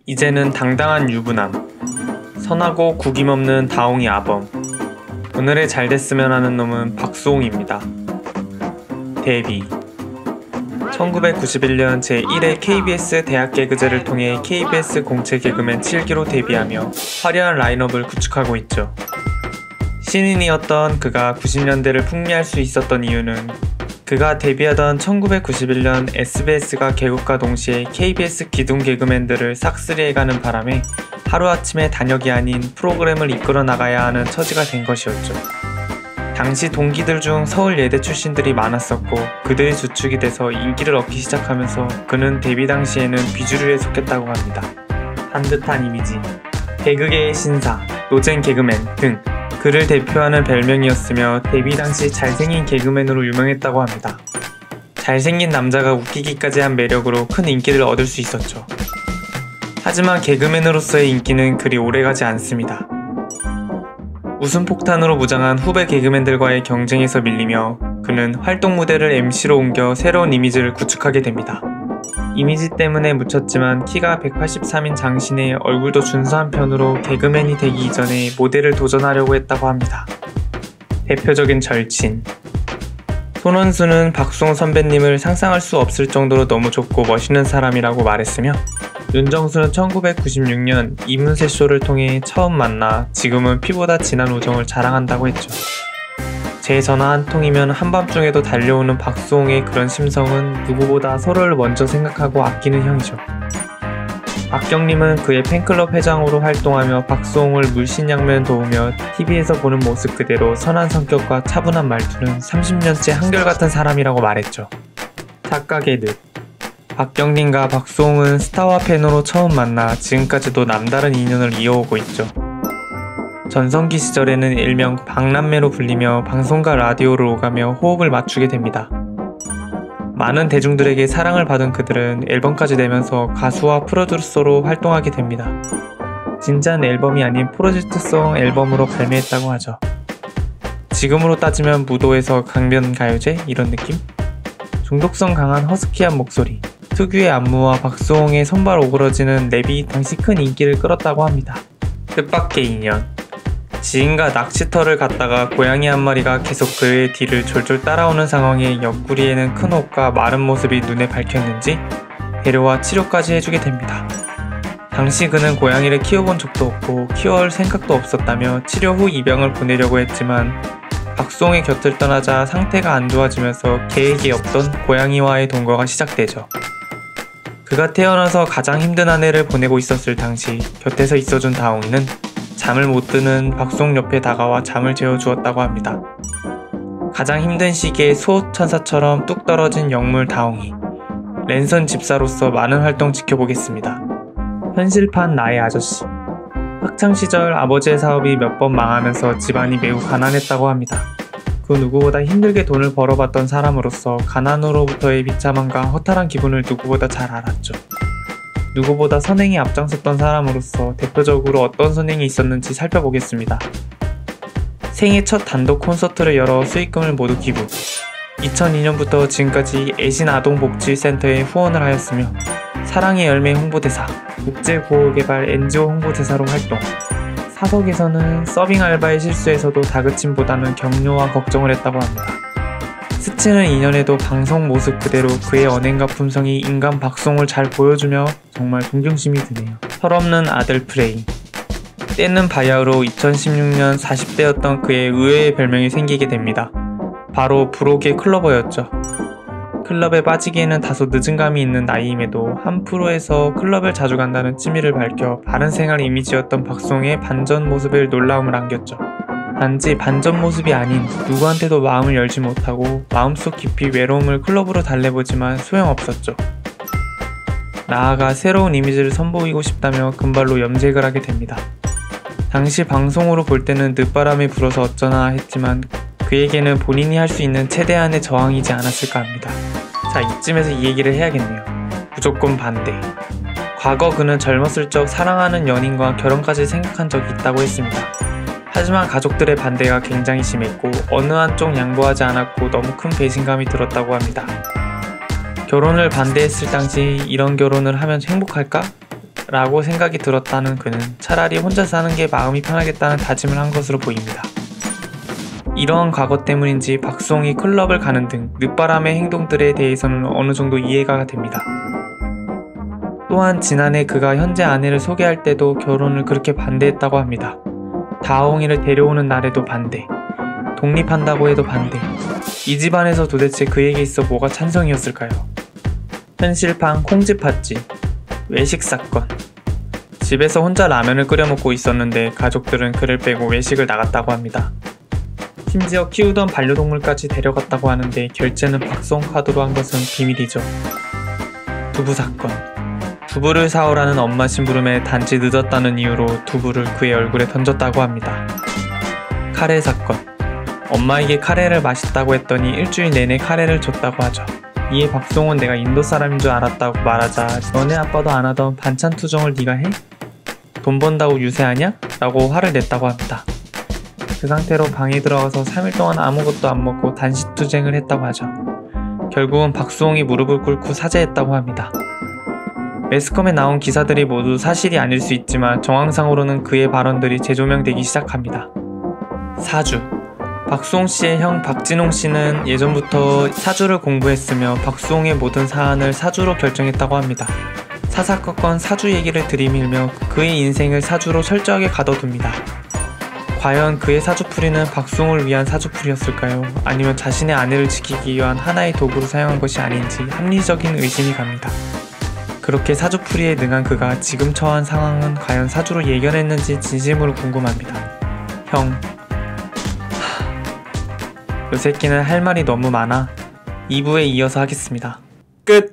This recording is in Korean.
이제는 당당한 유부남, 선하고 구김없는 다옹이 아범. 오늘의 잘됐으면 하는 놈은 박수홍입니다. 데뷔 1991년 제1회 KBS 대학개그제를 통해 KBS 공채 개그맨 7기로 데뷔하며 화려한 라인업을 구축하고 있죠. 신인이었던 그가 90년대를 풍미할 수 있었던 이유는 그가 데뷔하던 1991년 SBS가 개국과 동시에 KBS 기둥 개그맨들을 싹쓸이해가는 바람에 하루아침에 단역이 아닌 프로그램을 이끌어 나가야 하는 처지가 된 것이었죠. 당시 동기들 중 서울예대 출신들이 많았었고 그들이 주축이 돼서 인기를 얻기 시작하면서 그는 데뷔 당시에는 비주류에 속했다고 합니다. 반듯한 이미지, 개그계의 신사, 노잼 개그맨 등 그를 대표하는 별명이었으며 데뷔 당시 잘생긴 개그맨으로 유명했다고 합니다. 잘생긴 남자가 웃기기까지 한 매력으로 큰 인기를 얻을 수 있었죠. 하지만 개그맨으로서의 인기는 그리 오래가지 않습니다. 웃음폭탄으로 무장한 후배 개그맨들과의 경쟁에서 밀리며 그는 활동 무대를 MC로 옮겨 새로운 이미지를 구축하게 됩니다. 이미지 때문에 묻혔지만 키가 183인 장신의 얼굴도 준수한 편으로 개그맨이 되기 이전에 모델을 도전하려고 했다고 합니다. 대표적인 절친 손원수는 박수홍 선배님을 상상할 수 없을 정도로 너무 좋고 멋있는 사람이라고 말했으며 윤정수는 1996년 이문세 쇼를 통해 처음 만나 지금은 피보다 진한 우정을 자랑한다고 했죠. 제 전화 한 통이면 한밤중에도 달려오는 박수홍의 그런 심성은 누구보다 서로를 먼저 생각하고 아끼는 형이죠. 박경림은 그의 팬클럽 회장으로 활동하며 박수홍을 물신양면 도우며 TV에서 보는 모습 그대로 선한 성격과 차분한 말투는 30년째 한결같은 사람이라고 말했죠. 착각의 늪 박경림과 박수홍은 스타와 팬으로 처음 만나 지금까지도 남다른 인연을 이어오고 있죠. 전성기 시절에는 일명 박남매로 불리며 방송과 라디오를 오가며 호흡을 맞추게 됩니다. 많은 대중들에게 사랑을 받은 그들은 앨범까지 내면서 가수와 프로듀서로 활동하게 됩니다. 진짠 앨범이 아닌 프로젝트성 앨범으로 발매했다고 하죠. 지금으로 따지면 무도에서 강변가요제 이런 느낌? 중독성 강한 허스키한 목소리, 특유의 안무와 박수홍의 손발 오그러지는 랩이 당시 큰 인기를 끌었다고 합니다. 뜻밖의 인연 지인과 낚시터를 갔다가 고양이 한 마리가 계속 그의 뒤를 졸졸 따라오는 상황에 옆구리에는 큰 혹과 마른 모습이 눈에 밝혔는지 데려와 치료까지 해주게 됩니다. 당시 그는 고양이를 키워본 적도 없고 키워올 생각도 없었다며 치료 후 입양을 보내려고 했지만 박수홍의 곁을 떠나자 상태가 안 좋아지면서 계획이 없던 고양이와의 동거가 시작되죠. 그가 태어나서 가장 힘든 한 해를 보내고 있었을 당시 곁에서 있어준 다옹이는 잠을 못 드는 박수홍 옆에 다가와 잠을 재워주었다고 합니다. 가장 힘든 시기에 수호천사처럼 뚝 떨어진 영물 다옹이 랜선 집사로서 많은 활동 지켜보겠습니다. 현실판 나의 아저씨 학창시절 아버지의 사업이 몇 번 망하면서 집안이 매우 가난했다고 합니다. 그 누구보다 힘들게 돈을 벌어봤던 사람으로서 가난으로부터의 비참함과 허탈한 기분을 누구보다 잘 알았죠. 누구보다 선행에 앞장섰던 사람으로서 대표적으로 어떤 선행이 있었는지 살펴보겠습니다. 생애 첫 단독 콘서트를 열어 수익금을 모두 기부 2002년부터 지금까지 애신아동복지센터에 후원을 하였으며 사랑의 열매 홍보대사, 국제구호개발 NGO 홍보대사로 활동 사석에서는 서빙 알바의 실수에서도 다그침보다는 격려와 걱정을 했다고 합니다. 스치는 인연에도 방송 모습 그대로 그의 언행과 품성이 인간 박수홍을 잘 보여주며 정말 존경심이 드네요. 철없는 아들 프레임 때는 바야흐로 2016년 40대였던 그의 의외의 별명이 생기게 됩니다. 바로 부록의 클러버였죠. 클럽에 빠지기에는 다소 늦은 감이 있는 나이임에도 한 프로에서 클럽을 자주 간다는 취미를 밝혀 바른 생활 이미지였던 박수홍의 반전 모습에 놀라움을 안겼죠. 단지 반전 모습이 아닌 누구한테도 마음을 열지 못하고 마음속 깊이 외로움을 클럽으로 달래보지만 소용없었죠. 나아가 새로운 이미지를 선보이고 싶다며 금발로 염색을 하게 됩니다. 당시 방송으로 볼 때는 늦바람이 불어서 어쩌나 했지만 그에게는 본인이 할 수 있는 최대한의 저항이지 않았을까 합니다. 자, 이쯤에서 이 얘기를 해야겠네요. 무조건 반대. 과거 그는 젊었을 적 사랑하는 연인과 결혼까지 생각한 적이 있다고 했습니다. 하지만 가족들의 반대가 굉장히 심했고 어느 한쪽 양보하지 않았고 너무 큰 배신감이 들었다고 합니다. 결혼을 반대했을 당시 이런 결혼을 하면 행복할까? 라고 생각이 들었다는 그는 차라리 혼자 사는 게 마음이 편하겠다는 다짐을 한 것으로 보입니다. 이러한 과거 때문인지 박수홍이 클럽을 가는 등 늦바람의 행동들에 대해서는 어느 정도 이해가 됩니다. 또한 지난해 그가 현재 아내를 소개할 때도 결혼을 그렇게 반대했다고 합니다. 다홍이를 데려오는 날에도 반대, 독립한다고 해도 반대. 이 집안에서 도대체 그에게 있어 뭐가 찬성이었을까요? 현실판 콩집 팥집, 외식 사건. 집에서 혼자 라면을 끓여 먹고 있었는데 가족들은 그를 빼고 외식을 나갔다고 합니다. 심지어 키우던 반려동물까지 데려갔다고 하는데 결제는 박수홍 카드로 한 것은 비밀이죠. 두부 사건. 두부를 사오라는 엄마 심부름에 단지 늦었다는 이유로 두부를 그의 얼굴에 던졌다고 합니다. 카레 사건. 엄마에게 카레를 맛있다고 했더니 일주일 내내 카레를 줬다고 하죠. 이에 박수홍은 내가 인도 사람인 줄 알았다고 말하자 너네 아빠도 안 하던 반찬 투정을 네가 해? 돈 번다고 유세하냐? 라고 화를 냈다고 합니다. 그 상태로 방에 들어가서 3일 동안 아무것도 안 먹고 단식투쟁을 했다고 하죠. 결국은 박수홍이 무릎을 꿇고 사죄했다고 합니다. 매스컴에 나온 기사들이 모두 사실이 아닐 수 있지만 정황상으로는 그의 발언들이 재조명되기 시작합니다. 사주. 박수홍 씨의 형 박진홍 씨는 예전부터 사주를 공부했으며 박수홍의 모든 사안을 사주로 결정했다고 합니다. 사사건건 사주 얘기를 들이밀며 그의 인생을 사주로 철저하게 가둬둡니다. 과연 그의 사주풀이는 박수홍을 위한 사주풀이였을까요? 아니면 자신의 아내를 지키기 위한 하나의 도구로 사용한 것이 아닌지 합리적인 의심이 갑니다. 그렇게 사주풀이에 능한 그가 지금 처한 상황은 과연 사주로 예견했는지 진심으로 궁금합니다. 형, 요 새끼는 할 말이 너무 많아. 2부에 이어서 하겠습니다. 끝!